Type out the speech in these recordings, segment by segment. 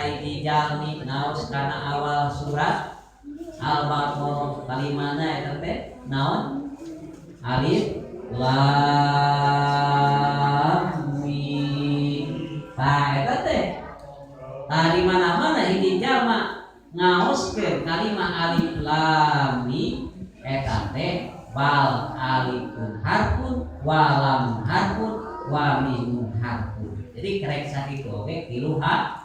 hiji jalmi naos kana awal surat Al-Baqarah kalimana eta teh naon alif lam mim. Tah eta teh di mana-mana hiji jalma ngaoskeun kalimat alif lam mim eta teh bal alifun harfun wa lam harfun wa mimun harfun. Jadi karek sakitu oge tilu hal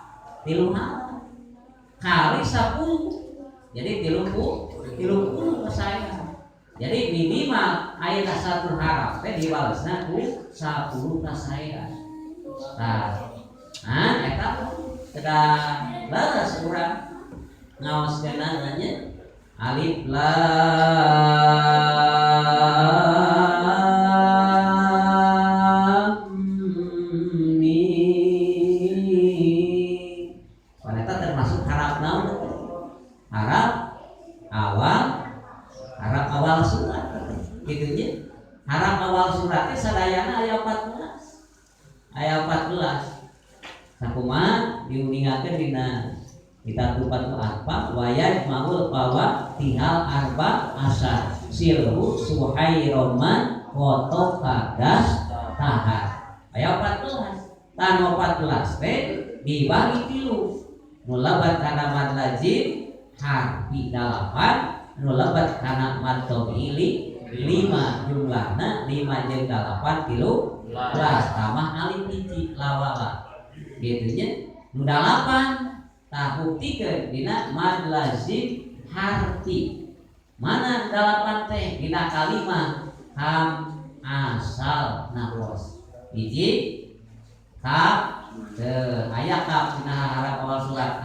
kali 10 jadi 30 saya. Jadi minimal aya satu haraf teh dibalesna ku 10 saya. Nah eta sedang balas urang ngaoskeun nanya alif lam mim. Eta termasuk harap naon? Harap awal surat gitu nya. Harap awal suratnya sadayana aya 14. Aya 14. Sakumaha diuningakeun dina kita tupat arba wayat maul bawa tihal arba asar silhu suhairoman foto kadas tahar aya 14 tano 14 teh dibagi tilu nulabat kana mad lazim harfi 8 nulabat kana mad tobili 5 jumlahna 5 jeung 8 13 tambah alif hiji lawala gitu nya nu 8 tah buktikeun dina mad lazim harfi mana 8 teh dina kalimah ham asal nahwas hiji kaf aya kaf dina harap awal surat